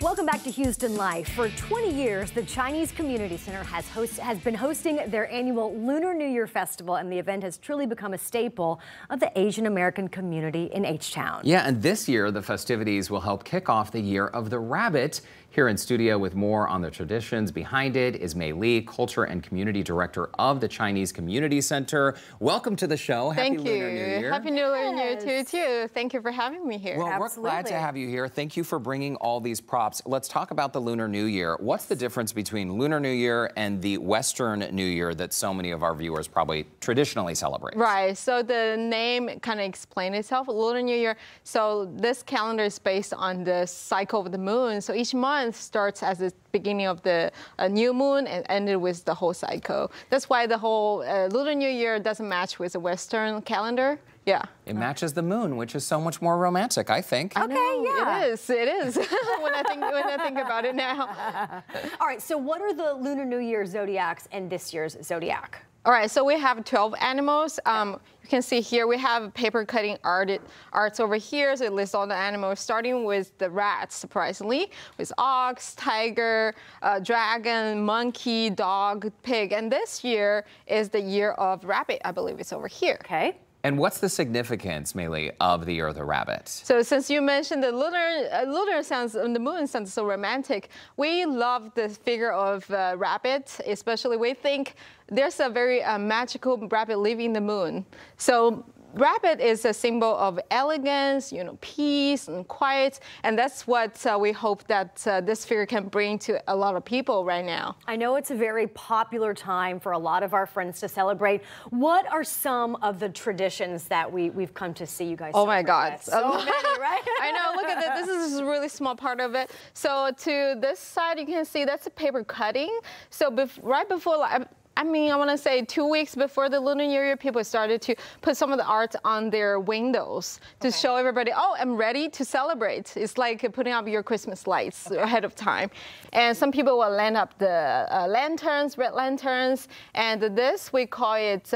Welcome back to Houston Life. For 20 years, the Chinese Community Center has been hosting their annual Lunar New Year Festival, and the event has truly become a staple of the Asian American community in H-Town. Yeah, and this year, the festivities will help kick off the Year of the Rabbit. Here in studio with more on the traditions behind it is Mei Li, Culture and Community Director of the Chinese Community Center. Welcome to the show. Thank Happy you. Lunar New Year. Happy Lunar New Year to you too. Thank you for having me here. Well, Absolutely. We're glad to have you here. Thank you for bringing all these props. Let's talk about the Lunar New Year. What's the difference between Lunar New Year and the Western New Year that so many of our viewers probably traditionally celebrate? Right, so the name kind of explains itself, Lunar New Year. So this calendar is based on the cycle of the moon. So each month starts as the beginning of the new moon and ended with the whole cycle. That's why the whole Lunar New Year doesn't match with the Western calendar. Yeah. It matches the moon, which is so much more romantic, I think. Okay, yeah. It is when I think about it now. All right, so what are the Lunar New Year zodiacs and this year's zodiac? All right, so we have 12 animals. You can see here we have paper cutting arts over here. So it lists all the animals, starting with the rats, surprisingly, with ox, tiger, dragon, monkey, dog, pig. And this year is the year of rabbit. I believe it's over here. Okay. And what's the significance, Mei Li, of the Year of the Rabbit? So since you mentioned the lunar sounds, the moon sounds so romantic, we love the figure of rabbit, especially we think there's a very magical rabbit living in the moon. So rabbit is a symbol of elegance, peace and quiet, and that's what we hope that this figure can bring to a lot of people right now. I know it's a very popular time for a lot of our friends to celebrate. What are some of the traditions that we've come to see you guys Oh my God. with? So many, right? I know, look at this. This is a really small part of it. So to this side, you can see that's a paper cutting. So right before, I want to say 2 weeks before the Lunar New Year, people started to put some of the art on their windows to show everybody, oh, I'm ready to celebrate. It's like putting up your Christmas lights ahead of time. And some people will land up the lanterns, red lanterns, and this, we call it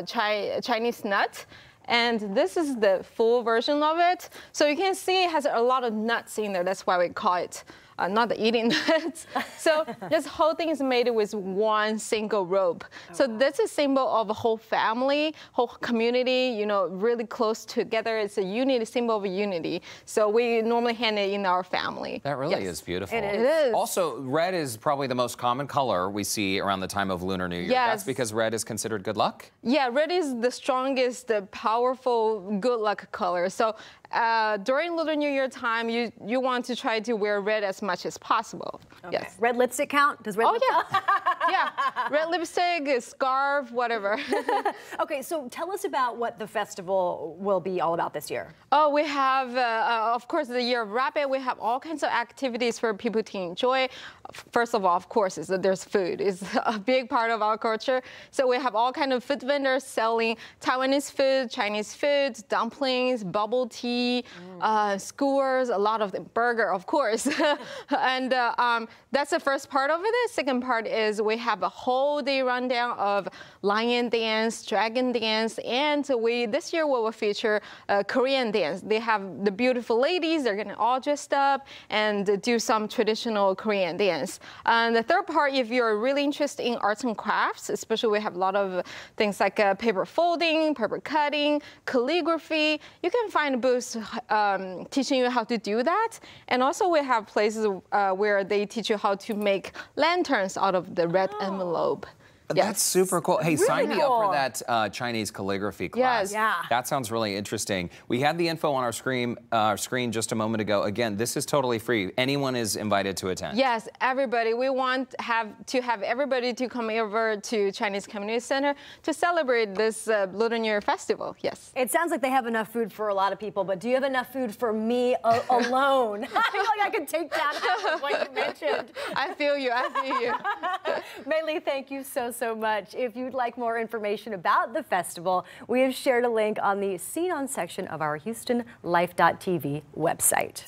Chinese nut. And this is the full version of it. So you can see it has a lot of nuts in there. That's why we call it not the eating nuts. So this whole thing is made with one single rope. So that's a symbol of a whole family, whole community, really close together. It's a unity, symbol of unity. So we normally hand it in our family. That really is beautiful. It is. Also, red is probably the most common color we see around the time of Lunar New Year. Yes. That's because red is considered good luck? Yeah, red is the strongest, the powerful, good luck color. So during Lunar New Year time, you want to try to wear red as much as possible. Okay. Yes. Red lipstick count? Does red lipstick count? Yeah, red lipstick, scarf, whatever. Okay, so tell us about what the festival will be all about this year. Oh, we have, of course, the Year of Rabbit. We have all kinds of activities for people to enjoy. First of all, of course, there's food. It's a big part of our culture. So we have all kinds of food vendors selling Taiwanese food, Chinese food, dumplings, bubble tea, skewers, a lot of them, burger, of course. And that's the first part of it. The second part is we have a whole day rundown of lion dance, dragon dance, and this year we will feature Korean dance. They have the beautiful ladies. They're getting all dressed up and do some traditional Korean dance. And the third part, if you're really interested in arts and crafts, especially we have a lot of things like paper folding, paper cutting, calligraphy, you can find booths teaching you how to do that. And also we have places where they teach you how to make lanterns out of the red envelope. That's super cool. Hey, Really sign me up cool. for that Chinese calligraphy class. Yes. Yeah. That sounds really interesting. We had the info on our screen just a moment ago. Again, this is totally free. Anyone is invited to attend. Yes, everybody. We want to have everybody to come over to Chinese Community Center to celebrate this Lunar New Year festival. Yes. It sounds like they have enough food for a lot of people, but do you have enough food for me alone? I feel like I could take that out of what you mentioned. I feel you. I feel you. Mei Li, thank you so much. If you'd like more information about the festival, we have shared a link on the Seen On section of our HoustonLife.tv website.